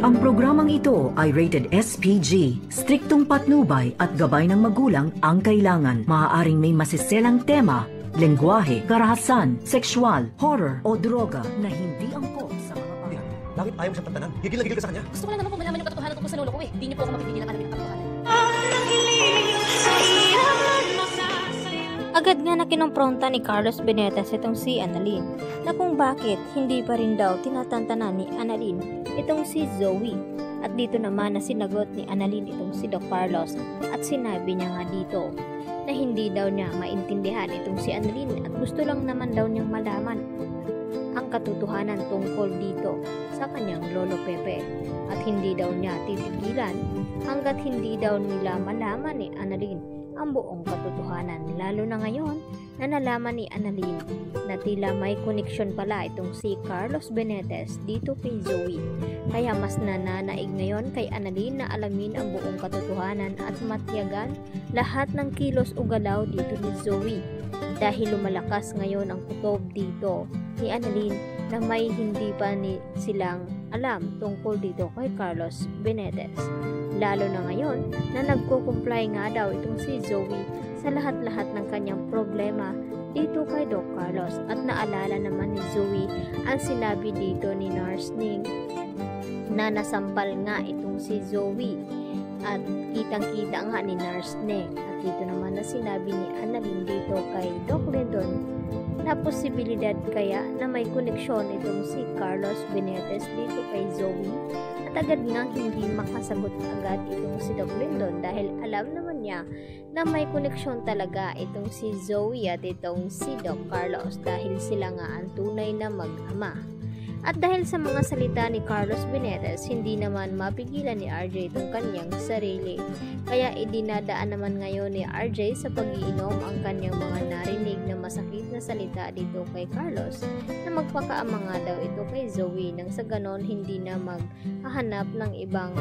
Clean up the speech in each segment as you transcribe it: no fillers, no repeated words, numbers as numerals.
Ang programang ito ay rated SPG. Striktong patnubay at gabay ng magulang ang kailangan. Maaaring may masiselang tema, lengguwahe, karahasan, sexual, horror o droga na hindi angkop sa mga bata. Bakit ayaw mo siyang tantanan? Gigil na gigil ka sa kanya. Gusto ko lang naman po malaman yung katotohanan tungkol sa lolo ko eh. Hindi niyo po ako mapipigilan alamin ang katotohanan. Agad nga na kinompronta ni Carlos Benitez itong si Annalyn na kung bakit hindi pa rin daw tinatantanan ni Annalyn itong si Zoe. At dito naman na sinagot ni Annalyn itong si Doc Carlos at sinabi niya nga dito na hindi daw niya maintindihan itong si Annalyn at gusto lang naman daw niyang malaman ang katotohanan tungkol dito sa kanyang lolo Pepe at hindi daw niya titigilan hanggat hindi daw nila malaman ni Annalyn ang buong katotohanan, lalo na ngayon na nalaman ni Annalyn na tila may koneksyon pala itong si Carlos Benitez dito kay Zoe. Kaya mas nananaig ngayon kay Annalyn na alamin ang buong katotohanan at matyagan lahat ng kilos o galaw dito ni Zoe. Dahil lumalakas ngayon ang kutob dito ni Annalyn na may hindi pa silang alam tungkol dito kay Carlos Benitez. Lalo na ngayon na nagko-comply nga daw itong si Zoe sa lahat-lahat ng kanyang problema dito kay Doc Carlos. At naalala naman ni Zoe ang sinabi dito ni Nurse Ning na nasampal nga itong si Zoe at kitang-kita nga ni Nurse Ning. At dito naman na sinabi ni Annalyn dito kay Doc Lindon na posibilidad kaya na may koneksyon itong si Carlos Benitez dito kay Zoe. At agad nga hindi makasagot agad itong si Doc Lindon dahil alam naman niya na may koneksyon talaga itong si Zoe at itong si Doc Carlos dahil sila nga ang tunay na mag-ama. At dahil sa mga salita ni Carlos Benitez, hindi naman mapigilan ni RJ itong kanyang sarili. Kaya idinadaan naman ngayon ni RJ sa pag-iinom ang kanyang mga narinig na masakit na salita dito kay Carlos na magpakaama nga daw ito kay Zoe nang sa ganon hindi na maghahanap ng ibang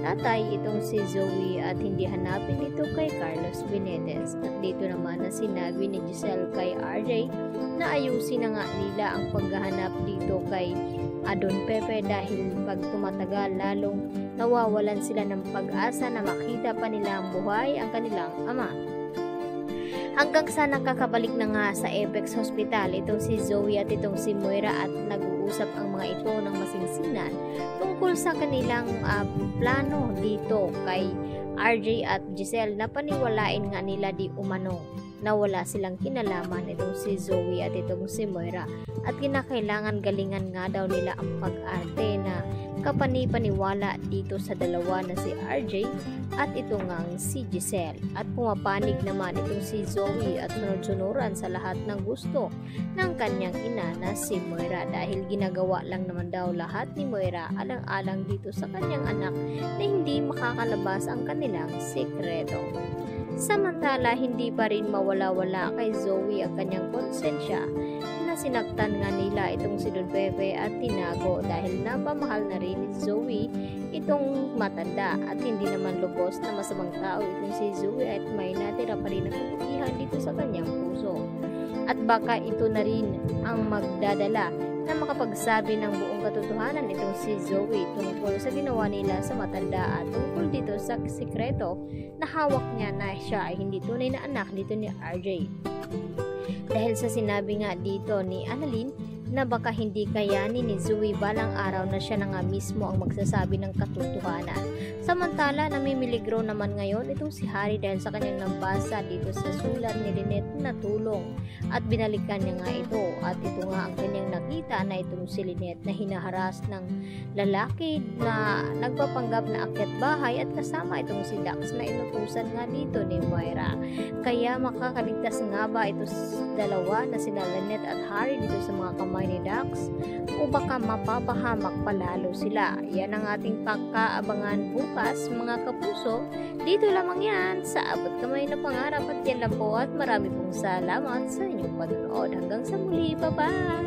tatay itong si Zoe at hindi hanapin ito kay Carlos Benitez. At dito naman na sinabi ni Giselle kay RJ na ayusin na nga nila ang paghahanap dito kay Adon Pepe dahil pag tumatagal lalong nawawalan sila ng pag-asa na makita pa nila ang buhay ang kanilang ama. Hanggang sa nakakabalik na nga sa Apex Hospital itong si Zoe at itong si Moira at nag-uusap ang mga ito ng masinsinan tungkol sa kanilang plano dito kay RJ at Giselle na paniwalain nga nila di umano na wala silang kinalaman itong si Zoe at itong si Moira at kinakailangan galingan nga daw nila ang pag-arte na kapani-paniwala dito sa dalawa na si RJ at ito ngang si Giselle. At pumapanig naman itong si Zoe at sunod-sunuran sa lahat ng gusto ng kanyang ina na si Moira dahil ginagawa lang naman daw lahat ni Moira alang-alang dito sa kanyang anak na hindi makakalabas ang kanilang sikreto. Samantala, hindi pa rin mawala-wala kay Zoe ang kanyang konsensya na sinaktan nga nila itong si Don Pepe at tinago dahil napamahal na rin ni Zoe itong matanda at hindi naman lubos na masamang tao itong si Zoe at may natira pa rin ang kabutihan dito sa kanyang puso. At baka ito na rin ang magdadala na makapagsabi ng buong katotohanan itong si Zoe tungkol sa ginawa nila sa matanda at tungkol dito sa sikreto na hawak niya na siya ay hindi tunay na anak dito ni RJ. Dahil sa sinabi nga dito ni Annalyn na baka hindi kayanin ni Zoe balang araw na siya na nga mismo ang magsasabi ng katotohanan. Samantala, namimiligro naman ngayon itong si Harry dahil sa kanyang nabasa dito sa sulat ni Lynette na tulong at binalikan niya nga ito at ito nga ang kanyang nakita na itong si Lynette na hinaharas ng lalaki na nagpapanggap na akyat bahay at kasama itong si Dax na inutusan nga dito ni Moira. Kaya makakaligtas nga ba ito dalawa na sina Lynette at Harry dito sa mga kamay ni Dax o baka mapapahamak palalo sila? Yan ang ating pagkaabangan bukas mga kapuso. Dito lamang yan sa Abot Kamay na Pangarap at yan lang po at marami pong salamat sa inyong panonood. Hanggang sa muli, bye-bye!